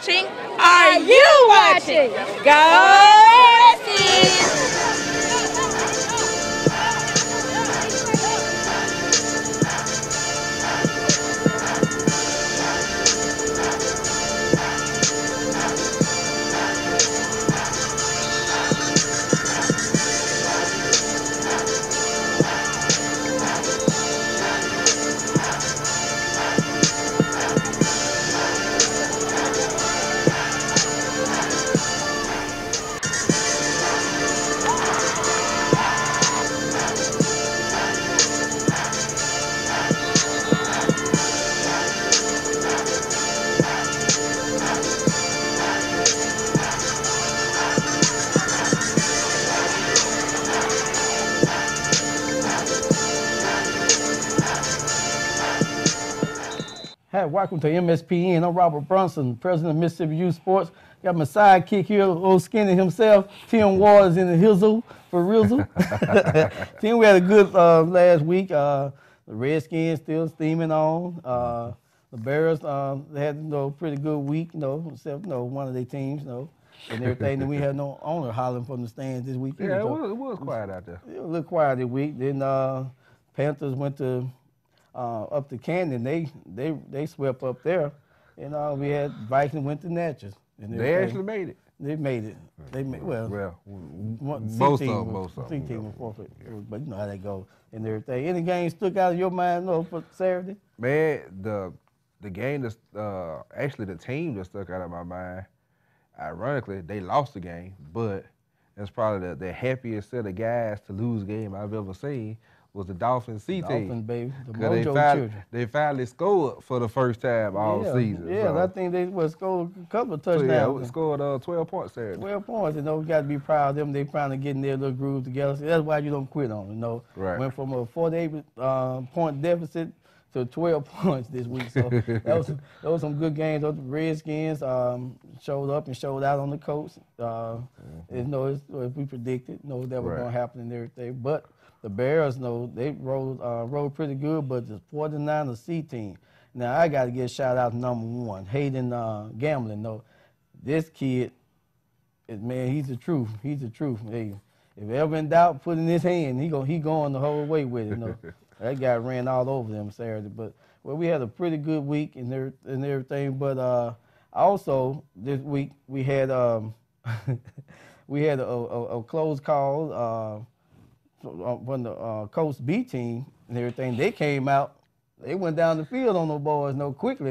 watching? Are you watching? Go Redskins! Hi, welcome to MSPN. I'm Robert Brunson, president of Mississippi Youth Sports. Got my sidekick here, old skinny himself, Tim Waters in the hizzle for Rizzle. Tim, we had a good last week. The Redskins still steaming on. The Bears they had pretty good week, except one of their teams, and everything. And we had no owner hollering from the stands this week. Yeah, it was quiet out there. It was a little quiet this week. Then Panthers went to up to Canton. They swept up there, and we had Vikings went to Natchez. And they actually made it. They made it. They made most of them. Team was forfeit, but you know how that goes and everything. Any game stuck out of your mind for Saturday? Man, the game that actually the team that stuck out of my mind. Ironically, they lost the game, but it's probably the happiest set of guys to lose a game I've ever seen. Was the Dolphins C team. Dolphins, baby. The Mojo children. They finally scored for the first time all season. Yeah, so. I think they scored a couple of touchdowns. So yeah, scored 12 points there. 12 points, we got to be proud of them. They finally getting their little groove together. So that's why you don't quit on them, Right. Went from a 48-point deficit to 12 points this week. So that was some good games. The Redskins showed up and showed out on the coast. It's we predicted, that was going to happen and everything. But the Bears, they rolled pretty good, but the 49ers C team. Now, I got to give a shout-out to number one, Hayden Gamblin. This kid, he's the truth. He's the truth. Hey, if ever in doubt, put in his hand. He going the whole way with it. That guy ran all over them Saturday. But we had a pretty good week and everything. But also this week we had we had a close call from the Coast B team and everything. They came out. They went down the field on those boys quickly.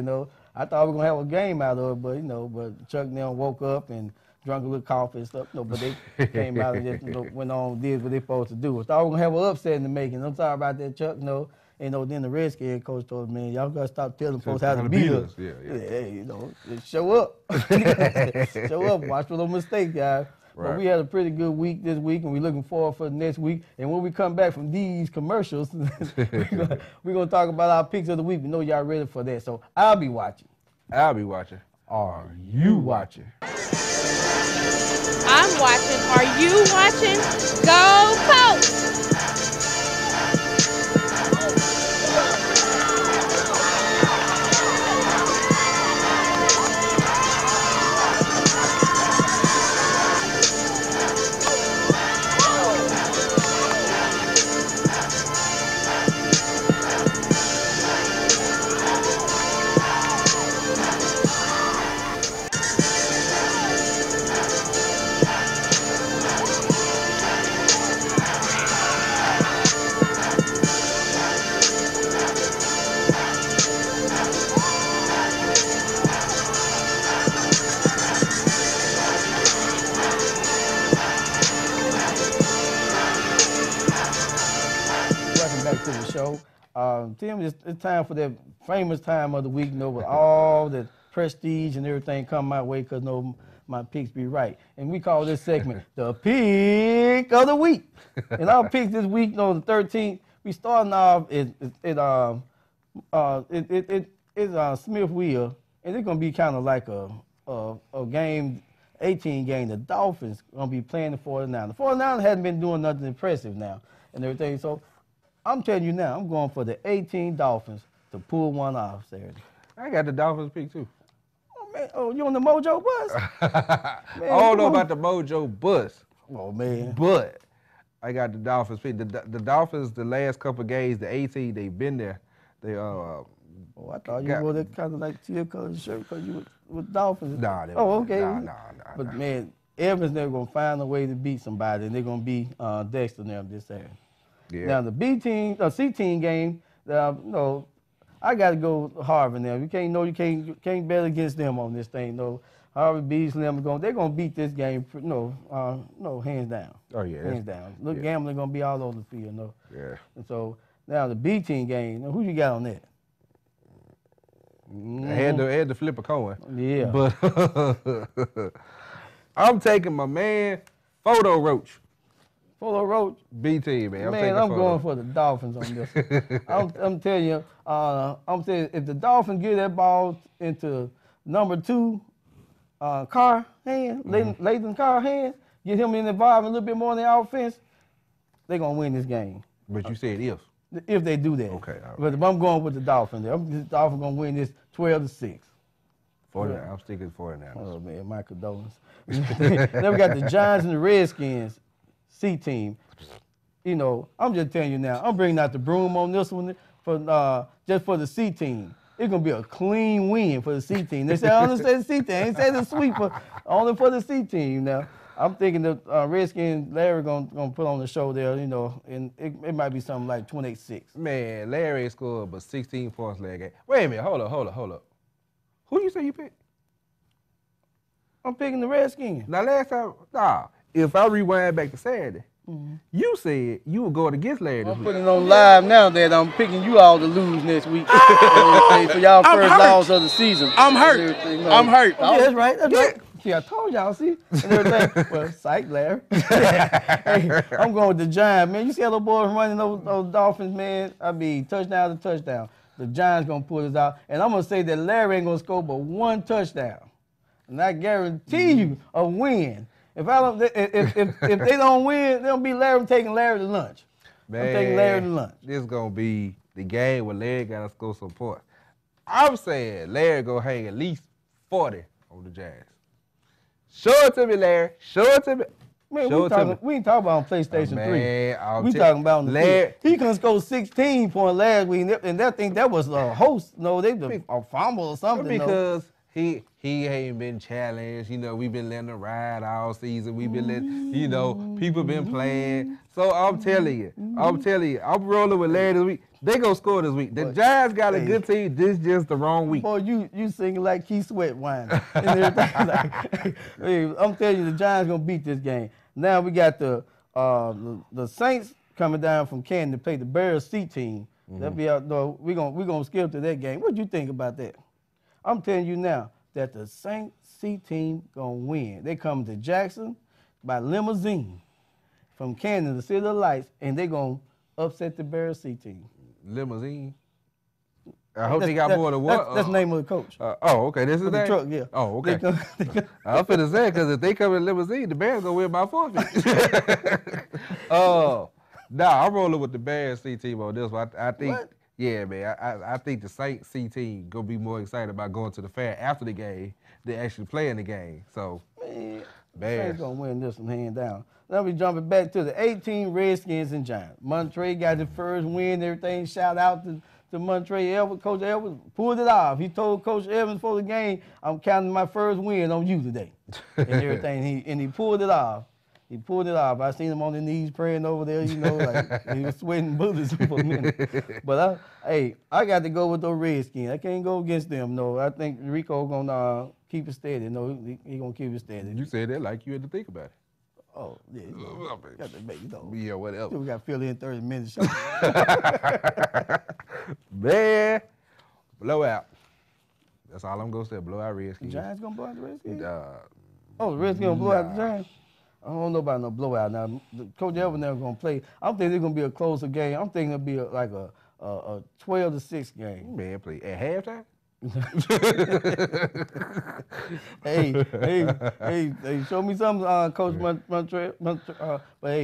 I thought we were gonna have a game out of it, but Chuck and them woke up and drank a little coffee and stuff. But they came out and just went on and did what they supposed to do. I thought we were gonna have an upset in the making. I'm sorry about that, Chuck. Then the Redskins coach told me, man, y'all gotta stop telling folks how to beat us. Yeah, just show up. Show up. Watch for those mistakes, guys. Right. But we had a pretty good week this week, and we're looking forward for the next week. And when we come back from these commercials, we're going to talk about our picks of the week. We know y'all ready for that. So I'll be watching. I'll be watching. Are you watching? I'm watching. Are you watching? Go Colts! Tim, it's time for that famous time of the week, with all the prestige and everything come my way because my picks be right. And we call this segment the Pick of the Week. And our picks this week, the 13th, we starting off it's Smithville, and it's gonna be kind of like a game, 18 game. The Dolphins gonna be playing the 49ers. The 49ers hadn't been doing nothing impressive now and everything. So I'm telling you now, I'm going for the 18 Dolphins to pull one off Saturday. I got the Dolphins pick too. Oh Man, oh, you on the Mojo bus? I don't know about the Mojo bus. Oh, man. But I got the Dolphins pick. The Dolphins, the last couple of games, the 18, they've been there. They Oh, I thought you wore that kind of like teal colored shirt because you with Dolphins. Nah, okay. Nah. But man, Evans never gonna find a way to beat somebody, and they're gonna be Dexter now this Saturday. Yeah. Now the C team game, no, I got to go Harvard now. You can't bet against them on this thing. No, Harvard beats them. They're gonna beat this game. No, hands down. Oh yeah, hands down. Look, gambling gonna be all over the field. No. Yeah. And so now the B team game. Now, who you got on that? I had to flip a coin. Yeah. But I'm taking my man Photo Roach. Photo Roach. B team, man. I'm going for the Dolphins on this. I'm telling you, if the Dolphins get that ball into number 2 Carr hand, Lathan Carr hand, get him involved a little bit more in the offense, they're gonna win this game. But you said if. If they do that. Okay. All right. But if I'm going with the Dolphins, the Dolphins gonna win this 12-6. 49. I'm sticking 49. Oh man, my condolences. Then we got the Giants and the Redskins, C team. You know, I'm just telling you now, I'm bringing out the broom on this one for just for the C team. It's gonna be a clean win for the C team. They say I understand the C team. They say the sweep, only for the C team. Now I'm thinking the Redskins, Larry gonna put on the show there. You know, and it might be something like 28-6. Man, Larry scored but 16 points last game. Wait a minute, hold up. Who you say you picked? I'm picking the Redskins. Now last time, if I rewind back to Saturday, you said you were going against Larry this I'm week. putting it on live now that I'm picking you all to lose next week for y'all first loss of the season. I'm hurt. I'm hurt. Oh, yeah, that's right. That's right. See, I told y'all, see? And everything. Well, psych, Larry. Hey, I'm going with the Giants, man. You see how those boys running those Dolphins, man? I mean, touchdown to touchdown. The Giants going to pull this out. And I'm going to say that Larry ain't going to score but 1 touchdown. And I guarantee you a win. If they don't win, they'll be Larry. I'm taking Larry to lunch. Man, I'm taking Larry to lunch. This gonna be the game where Larry gotta score some points. I'm saying Larry gonna hang at least 40 on the Giants. Show it to me, Larry. Show it to me. Man, we ain't talking about on PlayStation 3. We talking about on the Larry. He couldn't score 16 points last week, and that was a host. No, they a fumble or something. Because he ain't been challenged. You know, we've been letting him ride all season. We've been letting, people been playing. So I'm telling you, I'm rolling with Larry this week. They gonna score this week. The Giants got a good team. This just the wrong week. Boy, you singing like Keith Sweat whining and everything. Hey, I'm telling you, the Giants gonna beat this game. Now we got the Saints coming down from Canton to play the Bears C team. That'll be out. No, we gonna skip to that game. What do you think about that? I'm telling you now that the Saints C team gonna win. They come to Jackson by limousine from Canton, the City of Lights, and they gonna upset the Bears C team. Limousine. I hope they got more than one. That's the name of the coach. Okay. This is the the truck, yeah. Oh, okay. I'm finna say, because if they come in limousine, the Bears gonna win by forfeit. I'm rolling with the Bears C team on this one. I think. What? Yeah, man. I think the Saints C team gonna be more excited about going to the fair after the game than actually playing the game. So, man, Bears Saints gonna win this one hand down. Now we jumping back to the 18 Redskins and Giants. Montre got the first win. Everything. Shout out to Montre Evans. Coach Evans pulled it off. He told Coach Evans before the game, "I'm counting my first win on you today," and everything. He pulled it off. He pulled it off. I seen him on his knees praying over there, like he was sweating bullets for a minute. But I got to go with those Redskins. I can't go against them. No, I think Rico gonna keep it steady. No, he gonna keep it steady. You said that like you had to think about it. Oh yeah, got to make Yeah, whatever. We got to fill in 30 minutes. Man, blowout. That's all I'm gonna say. Blowout Redskins. The Giants gonna blow out the Redskins? The Redskins gonna blow out the Giants? I don't know about no blowout. Now, Coach Evans never gonna play. I'm thinking it's gonna be a closer game. I'm thinking it'll be like a 12-6 game. Man, play at halftime. Hey, show me something, Coach Montre.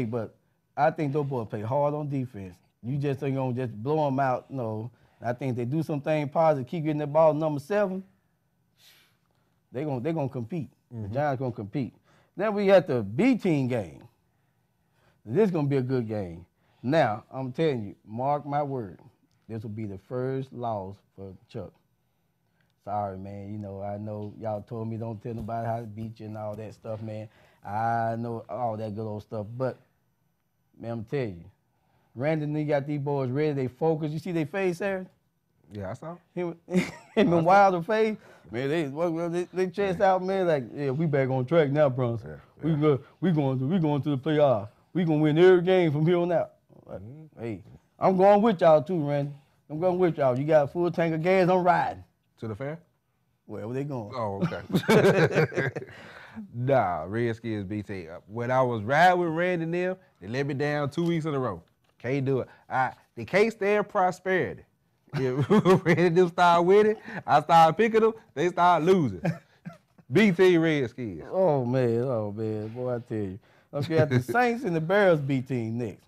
But I think those boys play hard on defense. You just ain't gonna just blow them out. No, I think they do something positive, keep getting the ball number 7. They gonna compete. The Giants gonna compete. Then we got the B team game. This is gonna be a good game. Now I'm telling you, mark my word, this will be the first loss for Chuck. Sorry, man. You know, I know y'all told me don't tell nobody how to beat you and all that stuff, man. I know all that good old stuff, but man, I'm telling you, Randy, they got these boys ready. They focused. You see their face there? Yeah, I saw. Him and Wilder face, man. They chest out, man. Like, yeah, we back on track now, Bronson. Yeah. We going to the playoffs. We gonna win every game from here on out. Like, hey, I'm going with y'all too, Randy. I'm going with y'all. You got a full tank of gas. I'm riding. To the fair? Wherever they going. Oh, okay. Nah, Redskins BT. When I was riding with Randy and them, they let me down 2 weeks in a row. Can't do it. They can't stand prosperity. If Randy and them start winning, I start picking them, they start losing. BT Redskins. Oh, man. Boy, I tell you. Okay, got the Saints and the Bears B team next.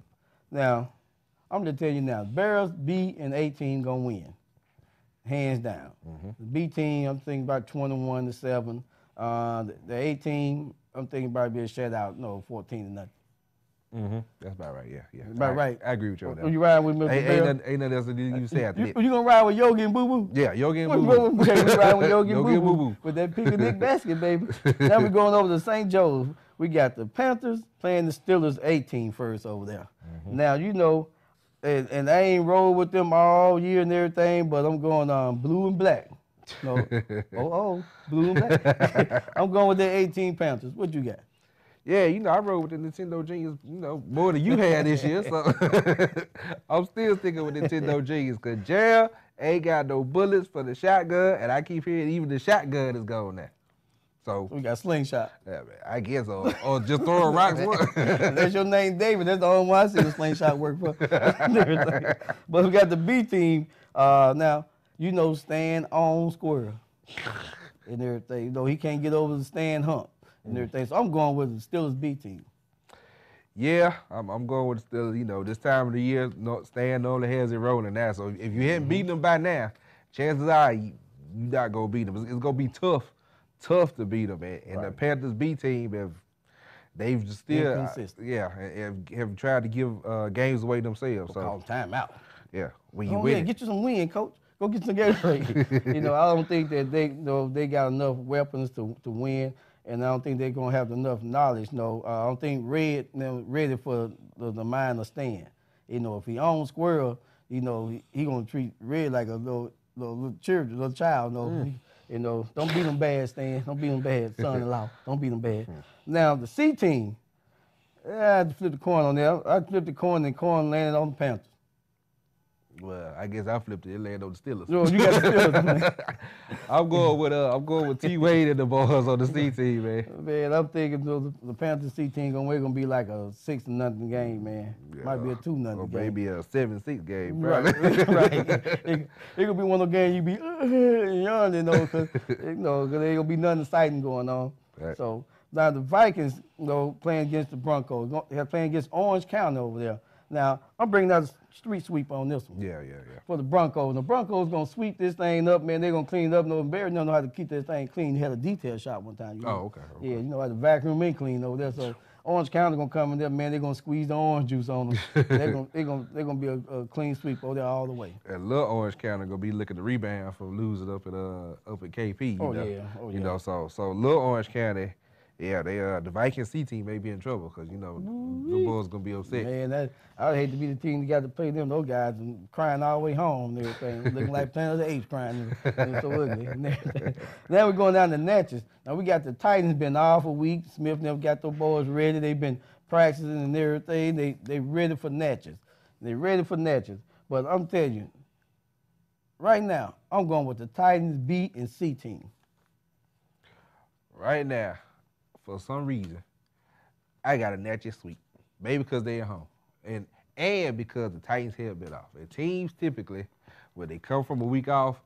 Now, I'm just telling you now, Bears B and A team going to win. Hands down. The B team, I'm thinking about 21-7. The A team, I'm thinking about be a shutout, 14-0. That's about right, yeah. About right. I agree with you on that. You riding with me? Ain't nothing else to you say after that. You gonna ride with Yogi and Boo Boo? Yeah, Yogi and Boo Boo. We riding with Yogi and Boo Boo with that picnic basket, baby. Now we're going over to St. Joe's. We got the Panthers playing the Steelers A team first over there. Now, you know, and I ain't rolled with them all year and everything, but I'm going blue and black. No, blue and black. I'm going with the 18 Panthers. What you got? Yeah, you know, I rode with the Nintendo Genius, more than you had this year, so I'm still sticking with Nintendo Genius, because Gerald ain't got no bullets for the shotgun, and I keep hearing even the shotgun is gone now. So we got slingshot. Yeah, man, I guess, or just throwing rocks. That's your name, David. That's the only one I see the slingshot work for. But we got the B team. Now, you know, Stan on square and everything. You know, he can't get over the Stan hump and everything. So I'm going with the Steelers B team. Yeah, I'm going with the Steelers. You know, this time of the year, Stan only has it rolling now. So if you hadn't beaten them by now, chances are you're not going to beat them. It's going to be tough to beat them. And the Panthers B team, they've just still, have tried to give games away themselves. So call timeout. Yeah, when you win. Get you some win, coach. Go get some Gatorade. You know, I don't think that they got enough weapons to win, and I don't think they're gonna have enough knowledge. No, I don't think Red ready for the mind of Stan. You know, if he owns Squirrel, you know, he gonna treat Red like a little child. You know, don't beat them bad, Stan. Don't beat them bad, son-in-law. Don't beat them bad. Now, the C team, I had to flip the coin on there. I flipped the coin, and the coin landed on the Panthers. Well, I guess I flipped it. It landed on the Steelers. No, you got the Steelers, man. I'm going with T Wade and the boys on the C team, man. Man, I'm thinking the Panthers C team gonna be like a 6-0 game, man. Yeah. Might be a 2-0 game. Or maybe a 7-6 game, right? It could be one of those games you be young, because there ain't gonna be nothing exciting going on. Right. So now the Vikings, playing against the Broncos, they're playing against Orange County over there. Now, I'm bringing out a street sweep on this one. Yeah. For the Broncos. The Broncos going to sweep this thing up, man. They're going to clean it up. Barry don't know how to keep this thing clean. He had a detail shop one time. Okay. Yeah, you know how to vacuum and clean over there. So Orange County going to come in there, man. They're going to squeeze the orange juice on them. they're going to be a clean sweep over there all the way. And little Orange County going to be looking to rebound from losing up at KP. You know, so little Orange County, yeah, the Vikings C team may be in trouble because, the Bulls going to be upset. Man, I would hate to be the team that got to play them. Those guys and crying all the way home and everything. Looking like Planet of the Apes crying. They're so ugly. Now we're going down to Natchez. Now we got the Titans been off a week. Smith never got those boys ready. They've been practicing and everything. They ready for Natchez. But I'm telling you, right now, I'm going with the Titans B and C team. Right now, for some reason, I got a Natchez sweep. Maybe because they're at home. And because the Titans have been off. And teams typically, when they come from a week off,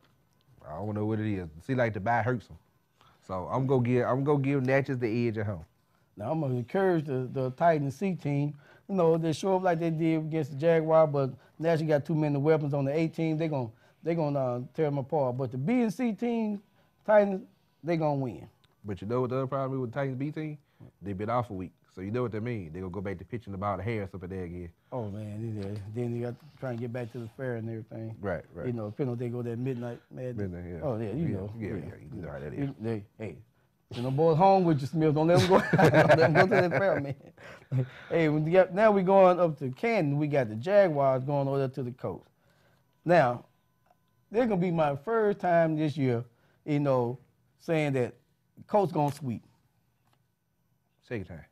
I don't know what it is. It seems like the bye hurts them. So I'm gonna give Natchez the edge at home. Now I'm gonna encourage the Titans C team. They show up like they did against the Jaguar, but Natchez got too many weapons on the A team. They're gonna tear them apart. But the B and C team, Titans, they're going to win. But you know what the other problem is with the Titans B team? They've been off a week. So you know what that means. They're going to go back to pitching the ball to Harris up in there again. Oh, man. Then they got to try and get back to the fair and everything. Right. You know, depending on they go that midnight madness. Midnight, yeah. Oh, yeah, you know. Yeah, you know how that is. Hey, you know, boys home with you, Smith. Don't let them go, don't let them go to that fair, man. Hey, now we're going up to Canton. We got the Jaguars going over there to the coast. Now, they're going to be my first time this year, you know, saying that Colts going to sweep. Second time.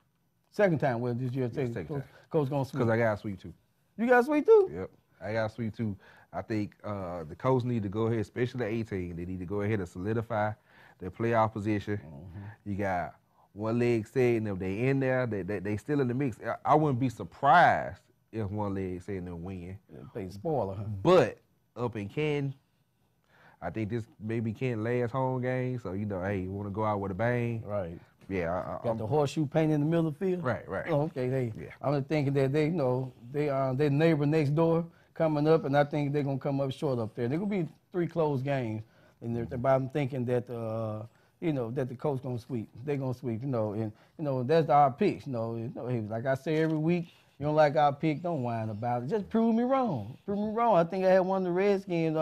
Second time, well, this year, second time. Colts going to sweep. Because I got a sweep, too. You got a sweep, too? Yep. I got a sweep, too. I think the Colts need to go ahead, especially the 18, they need to go ahead and solidify their playoff position. You got one leg set, and if they in there, they still in the mix. I wouldn't be surprised if one leg set and them win. They spoiler, huh? But up in Canton, I think this maybe Canton last home game. So, you know, hey, you want to go out with a bang. Right. Yeah. Got the horseshoe paint in the middle of the field? Right. Oh, okay. Yeah. I'm just thinking that they, you know, their neighbor next door coming up, and I think they're going to come up short up there. They're going to be 3 close games. But I'm thinking that, you know, that the Colts going to sweep. They're going to sweep, you know, and, you know, that's our picks. You know, like I say every week, you don't like our pick, don't whine about it. Just prove me wrong. Prove me wrong. I think I had one of the Redskins,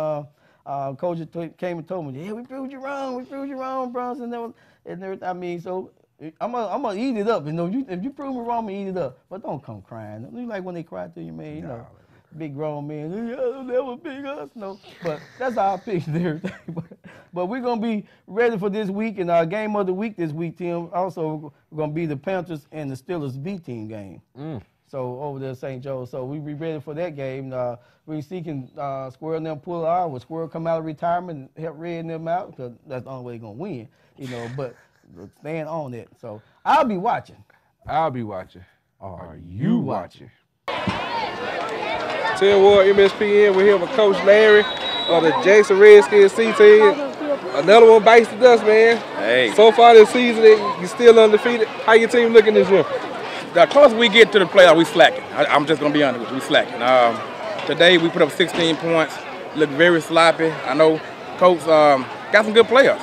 coach came and told me, yeah, we proved you wrong, Bronson. I mean, so I'm gonna eat it up. You know, if you prove me wrong, I'm gonna eat it up. But don't come crying. You like when they cry to you, man, you know. Big grown man, yeah, that was big us. No, but that's our picks and everything. But we're gonna be ready for this week, and our game of the week this week, Tim. Also, we're gonna be the Panthers and the Steelers B team game. So over there, St. Joe. So we be ready for that game. We seeking Squirrel and them pull out. Will Squirrel come out of retirement and help Red and them out? Because that's the only way they're gonna win. You know, but stand on it. So I'll be watching. Are you watching? Tell you what, Mspn, we're here with Coach Larry of the Jackson Redskins C team. Another one bites the dust, man. Hey. So far this season, you still undefeated. How your team looking this year? The closer we get to the playoffs, we slacking. I'm just going to be honest with you, we slacking. Today we put up 16 points, looked very sloppy. I know Coach got some good players.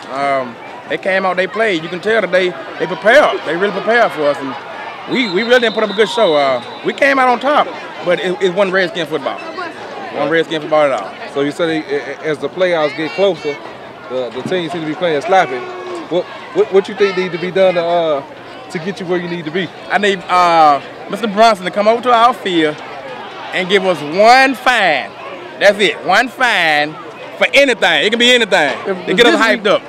They came out, they played. You can tell today they prepared. They really prepared for us. And we really didn't put up a good show. We came out on top, but it wasn't Redskin football. Wasn't Redskin football at all. So you said as the playoffs get closer, the team seems to be playing sloppy. What you think need to be done to get you where you need to be? I need Mr. Bronson to come over to our field and give us one fine. That's it, one fine for anything. It can be anything. To get us hyped up.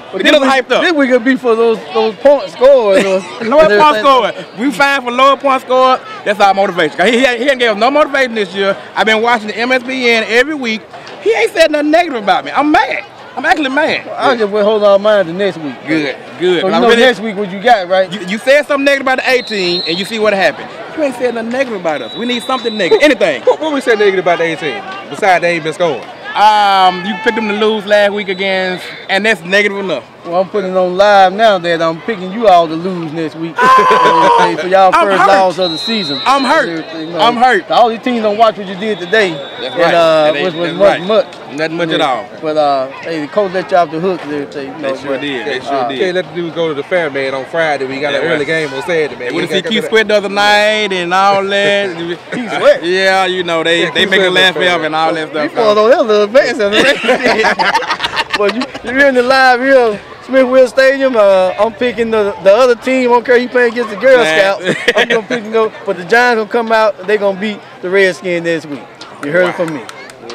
This week could be for those points scored. Lower point scored. We fine for lower point scored. That's our motivation. He ain't gave us no motivation this year. I've been watching the Mspn every week. He ain't said nothing negative about me. I'm mad. I'm actually mad. I'll just hold our mind to next week. Good. So you know next week what you got, right? You said something negative about the 18, and you see what happened. You ain't said nothing negative about us. We need something negative. Anything. What we said negative about the 18? Besides they ain't been scoring. You picked them to lose last week against, and that's negative enough. Well, I'm putting it on live now that I'm picking you all to lose next week. For y'all first loss of the season. I'm hurt. I'm hurt. All these teams don't watch what you did today. That's right. Which was much. Nothing much at all. But hey, the coach let you off the hook and everything. They sure did. They sure did. Can't let the dudes go to the fair, man, on Friday. We got an early game on Saturday, man. We see Keith Sweat the other night and all that. Keith Sweat? Yeah, you know, they make us laugh forever and all that stuff. You pulled on that little face. But you're in the live here. Smithville Stadium, I'm picking the other team. I don't care you playing against the Girl Scouts. I'm going to pick them, but the Giants going to come out. They're going to beat the Redskins this week. You heard it from me.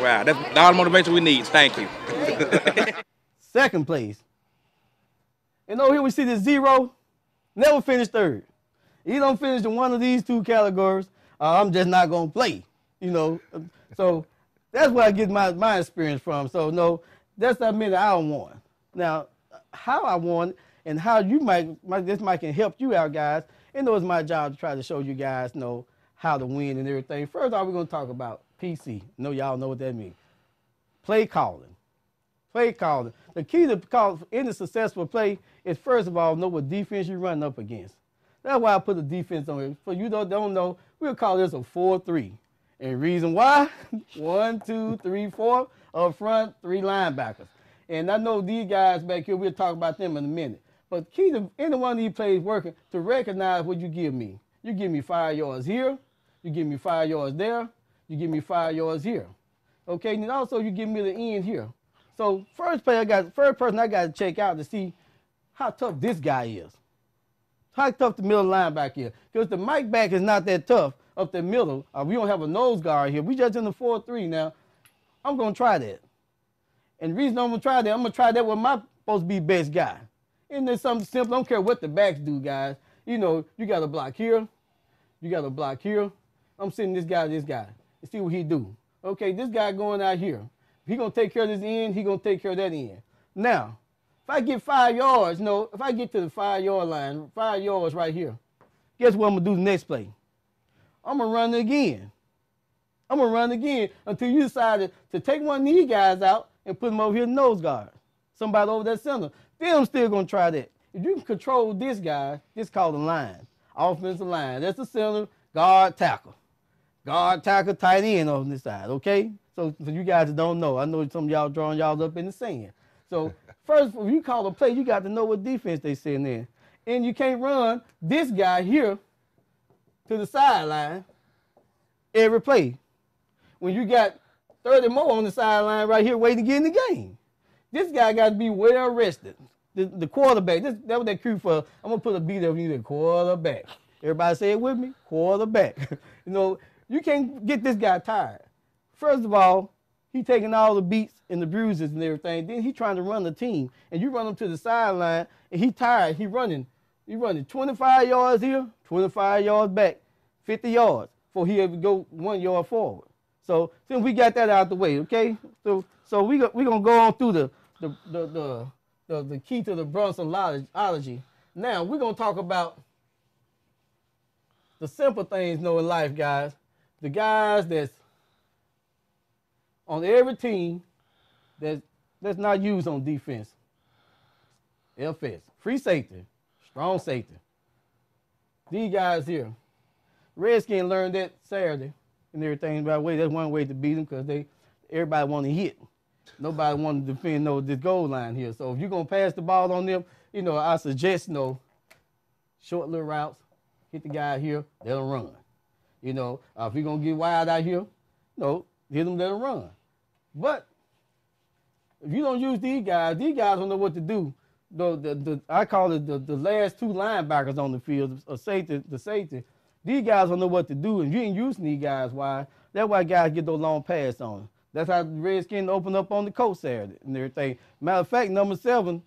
Wow, that's all the motivation we need. Thank you. Second place. And over here we see the 0. Never finish third. You don't finish in one of these 2 categories, I'm just not going to play. You know, so that's where I get my experience from. So, no, that's not mean I don't want. Now, how I won and how you this might can help you out, guys. It's my job to try to show you guys how to win and everything. First off, we're going to talk about PC. Y'all know what that means. Play calling. Play calling. The key to call any successful play is, first of all, know what defense you're running up against. That's why I put the defense on it. For you don't know, we'll call this a 4-3. And reason why? 1, 2, 3, 4 up front, 3 linebackers. And I know these guys back here, we'll talk about them in a minute. But key to any one of these plays working to recognize what you give me. You give me 5 yards here, you give me 5 yards there, you give me 5 yards here. Okay, and then also you give me the end here. So first person I got to check out to see how tough this guy is. How tough the middle linebacker is. Because the Mike back is not that tough up the middle. We don't have a nose guard here. We just in the 4-3 now. I'm going to try that. And the reason I'm going to try that with my supposed to be best guy. And there's something simple. I don't care what the backs do, guys. You know, you got to block here. You got to block here. I'm sending this guy, and see what he do. Okay, this guy going out here. If he going to take care of this end, he going to take care of that end. Now, if I get 5 yards, if I get to the 5-yard line, 5 yards right here, guess what I'm going to do the next play? I'm going to run it again. I'm going to run it again until you decide to take one of these guys out and put him over here in nose guard. Somebody over that center. Then I'm still going to try that. If you can control this guy, this is called a line, offensive line. That's the center, guard, tackle. Guard, tackle, tight end on this side, okay? So you guys that don't know, I know some of y'all drawing y'all up in the sand. So first, when you call a play, you got to know what defense they send in. And you can't run this guy here to the sideline every play. When you got 30 more on the sideline right here waiting to get in the game. This guy got to be well rested. The quarterback, that's what that cue for. I'm going to put a beat over you, the quarterback. Everybody say it with me, quarterback. You know, you can't get this guy tired. First of all, he taking all the beats and the bruises and everything. Then he trying to run the team. And you run him to the sideline, and he tired. He running 25 yards here, 25 yards back, 50 yards before he ever go 1 yard forward. So since we got that out the way, okay? So we gonna go on through the key to the Brunsonology. Now we're gonna talk about the simple things in life, guys. The guys that's on every team that's not used on defense. FS, free safety, strong safety. These guys here, Redskins learned that Saturday and everything. By the way, that's one way to beat them because everybody want to hit. Nobody want to defend this goal line here. So if you're going to pass the ball on them, I suggest, short little routes, hit the guy here, let him run. If you're going to get wide out here, hit them, let them run. But if you don't use these guys don't know what to do. I call it the last two linebackers on the field, the safety. These guys don't know what to do, and you ain't using these guys. Why? That's why guys get those long passes on them. That's how the Redskins opened up on the coach Saturday and everything. Matter of fact, number 7,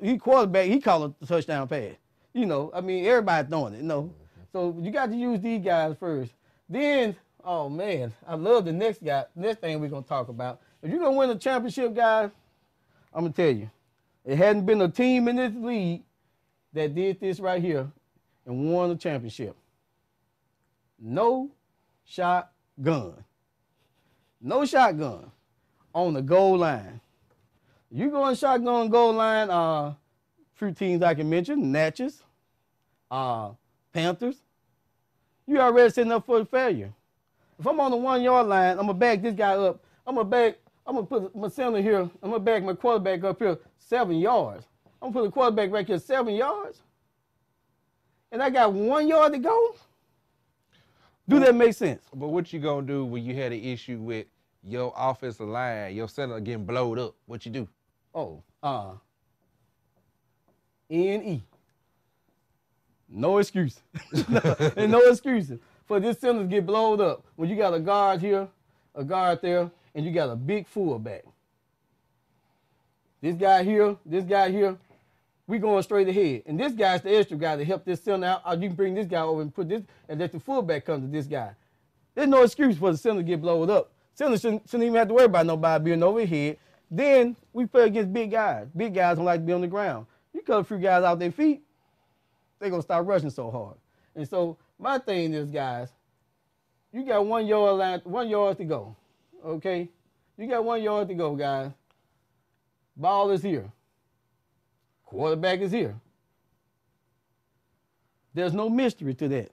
he quarterback, he called a touchdown pass. Everybody throwing it, So you got to use these guys first. Then, oh man, I love the next thing we're going to talk about. If you're going to win a championship, guys, I'm going to tell you, it hadn't been a team in this league that did this right here and won a championship. No shotgun. No shotgun on the goal line. You go in shotgun on the goal line, few teams I can mention, Natchez, Panthers. You already setting up for failure. If I'm on the 1 yard line, I'm gonna back this guy up. I'm gonna put my center here. I'm gonna back my quarterback up here 7 yards. I'm gonna put the quarterback right here 7 yards. And I got 1 yard to go. Do that make sense? But what you gonna do when you had an issue with your offensive line, your center getting blowed up? What you do? Oh, N-E. No excuse. There's no excuses for this center to get blowed up when you got a guard here, a guard there, and you got a big fullback. This guy here, we going straight ahead. And this guy's the extra guy to help this center out. Or you can bring this guy over and put this, and let the fullback come to this guy. There's no excuse for the center to get blowed up. Center shouldn't even have to worry about nobody being overhead. Then we play against big guys. Big guys don't like to be on the ground. You cut a few guys out their feet, they're going to start rushing so hard. And so my thing is, guys, you got 1 yard to go, okay? You got 1 yard to go, guys. Ball is here. Quarterback is here. There's no mystery to that.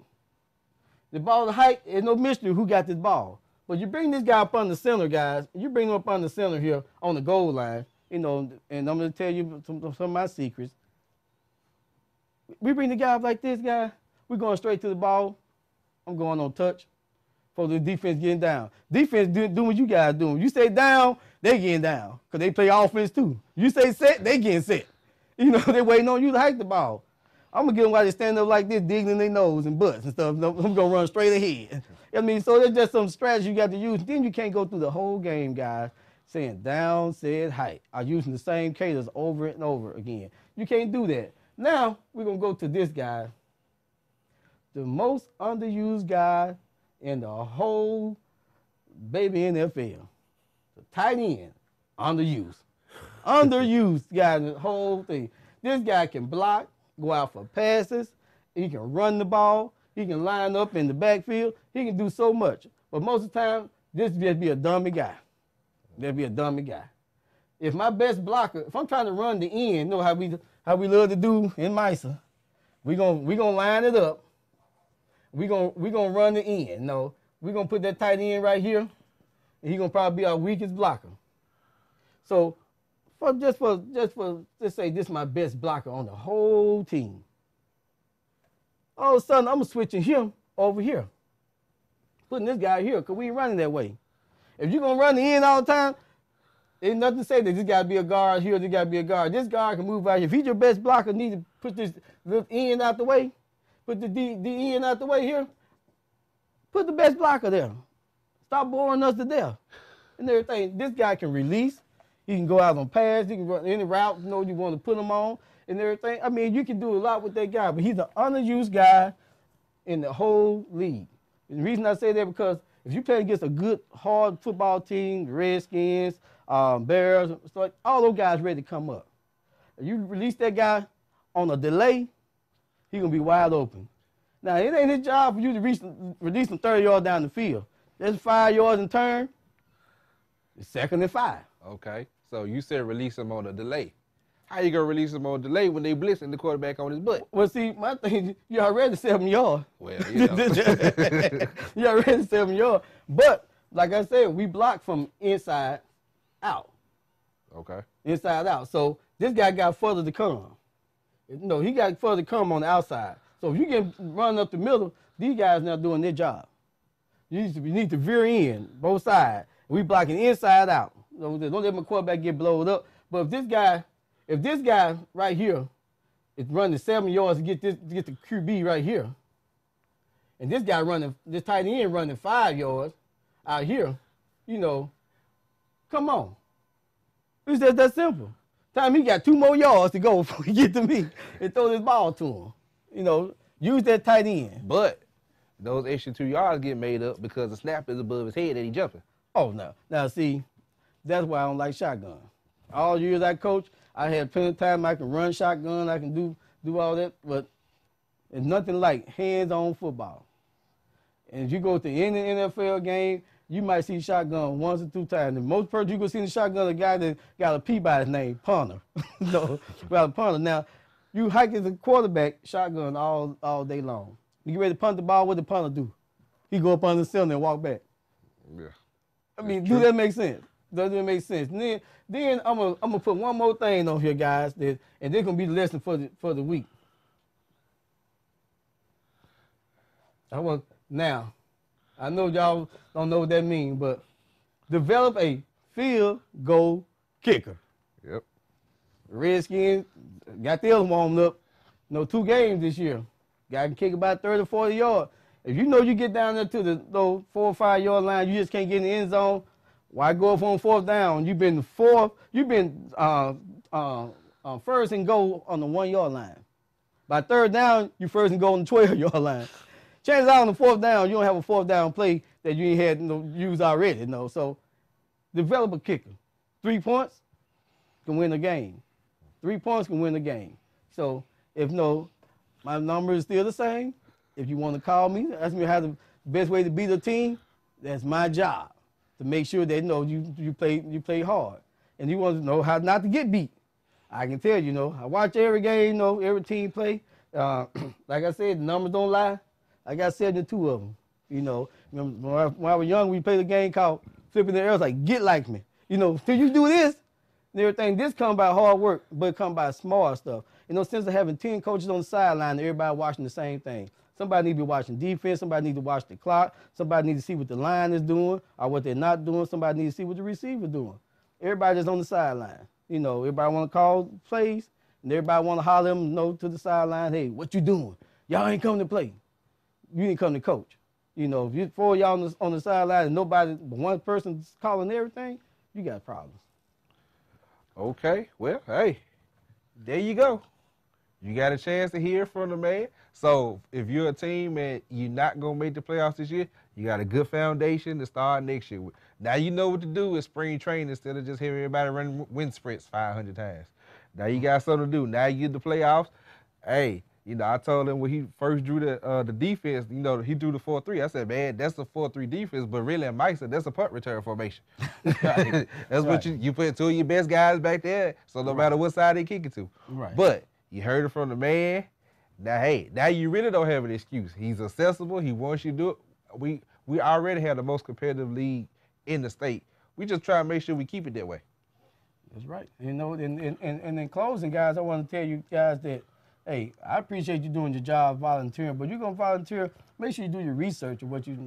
The ball, the height, there's no mystery who got this ball. But you bring this guy up on the center, guys. You bring him up on the center here on the goal line, and I'm going to tell you some of my secrets. We bring the guy up like this guy. We're going straight to the ball. I'm going on touch for the defense getting down. Defense doing what you guys doing. You stay down, they getting down because they play offense too. You stay set, they getting set. You know, they waiting on you to hike the ball. I'm going to get them while they stand up like this, digging in their nose and butts and stuff. I'm going to run straight ahead. I mean, so there's just some strategy you got to use. Then you can't go through the whole game, guys, saying down, said, height. I'm using the same cadence over and over again. You can't do that. Now, we're going to go to this guy, the most underused guy in the whole baby NFL. The tight end, underused. Underused guy in the whole thing. This guy can block, go out for passes. He can run the ball. He can line up in the backfield. He can do so much. But most of the time, this just be a dummy guy. They'll be a dummy guy. If my best blocker, if I'm trying to run the end, you know how we love to do in Misa, we gonna line it up. We gonna run the end. No, we gonna put that tight end right here, and he gonna probably be our weakest blocker. So, just say this is my best blocker on the whole team. All of a sudden, I'm switching him over here, putting this guy here because we ain't running that way. If you're gonna run the end all the time, ain't nothing to say that this got to be a guard here, this got to be a guard. This guard can move out here. If he's your best blocker, need to put this little end out the way, put the end out the way here, put the best blocker there. Stop boring us to death and everything. This guy can release. He can go out on pass. He can run any route you want to put him on and everything. I mean, you can do a lot with that guy, but he's an underused guy in the whole league. And the reason I say that because if you play against a good, hard football team, the Redskins, Bears, all those guys ready to come up. If you release that guy on a delay, he's going to be wide open. Now, it ain't his job for you to release him 30 yards down the field. That's 5 yards and turn. It's 2nd and 5. Okay. So you said release him on a delay. How you going to release him on a delay when they blitzing the quarterback on his butt? Well, see, my thing, you already 7 yards. Well, you know. You already 7 yards. But, like I said, we block from inside out. Okay. Inside out. So this guy got further to come. No, he got further to come on the outside. So if you get run up the middle, these guys now doing their job. You need to veer in both sides. We blocking inside out. Don't let my quarterback get blowed up. But if this guy right here is running 7 yards to get the QB right here, and this tight end running 5 yards out here, come on. It's just that simple. Time he got 2 more yards to go before he get to me and throw this ball to him. Use that tight end. But those extra 2 yards get made up because the snap is above his head and he jumping. Oh, no. Now, see, that's why I don't like shotgun. All years I coach, I had plenty of time I can run shotgun, I can do all that, but it's nothing like hands-on football. And if you go to any NFL game, you might see shotgun 1 or 2 times. The most person you can see in the shotgun is a guy that got a P by his name, punter. No, about a punter. Now, you hike as a quarterback, shotgun all day long. You get ready to punt the ball, what the punter do? He go up on the center and walk back. Yeah. I mean, do that make sense? Does it make sense? And then I'm gonna put one more thing on here, guys, and this gonna be the lesson for the week. Now, I know y'all don't know what that means, but develop a field goal kicker. Yep. The Redskins got theirs warmed up. 2 games this year. Guy can kick about 30, 40 yards. If you know you get down there to the 4 or 5 yard line, you just can't get in the end zone. Why go up on 4th down? You've been first and goal on the 1 yard line. By 3rd down, you first and goal on the 12 yard line. Chances are on the 4th down, you don't have a 4th down play that you ain't had used already. So develop a kicker. 3 points can win the game. 3 points can win the game. So if my number is still the same. If you want to call me, ask me how the best way to beat a team, that's my job. To make sure that you play hard. And you want to know how not to get beat. I can tell you, I watch every game, every team play. Like I said, the numbers don't lie. I got 72 of them. When I was young, we played a game called Flipping the Arrows, like, get like me. Till you do this, and everything. This come by hard work, but it come by smart stuff. You know, since of having 10 coaches on the sideline, everybody watching the same thing. Somebody need to be watching defense. Somebody need to watch the clock. Somebody need to see what the line is doing or what they're not doing. Somebody need to see what the receiver doing. Everybody just on the sideline. You know, everybody want to call plays, and everybody want to holler them, you know, to the sideline. Hey, what you doing? Y'all ain't coming to play. You ain't come to coach. You know, if you 4 of y'all on the sideline and nobody, but one person's calling everything, you got problems. Okay, well, hey, there you go. You got a chance to hear from the man. So if you're a team and you're not going to make the playoffs this year, you got a good foundation to start next year with. Now you know what to do with spring training instead of just hearing everybody run wind sprints 500 times. Now you got something to do. Now you get the playoffs. Hey, you know, I told him when he first drew the defense, you know, he drew the 4-3. I said, man, that's a 4-3 defense, but really, Mike said, that's a punt return formation. That's right. What you put 2 of your best guys back there, so no matter what side they kick it to. Right. But you heard it from the man. Now, hey, now you really don't have an excuse. He's accessible. He wants you to do it. We already have the most competitive league in the state. We just try to make sure we keep it that way. That's right. You know, and in closing, guys, I want to tell you guys that, hey, I appreciate you doing your job volunteering, but you're going to volunteer, make sure you do your research of what you're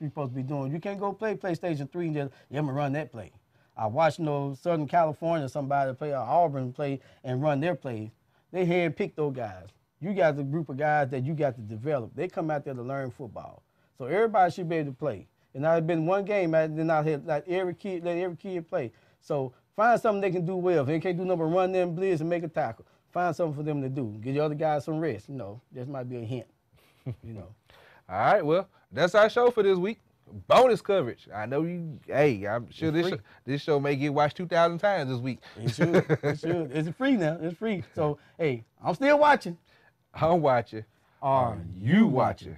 supposed to be doing. You can't go play PlayStation 3 and just, yeah, I'm going to run that play. I watched, you know, Southern California, somebody play, Auburn play and run their plays. They handpick those guys. You got a group of guys that you got to develop. They come out there to learn football. So everybody should be able to play. And now it's been one game, then I had let every kid play. So find something they can do well. If they can't do nothing but run them, blitz, and make a tackle, find something for them to do. Give the other guys some rest. You know, this might be a hint. You know. All right, well, that's our show for this week. Bonus coverage. I know you. Hey, I'm sure this show may get watched 2,000 times this week. It should. It should. It's free now. It's free. So hey, I'm still watching. I'm watching. Are you watching?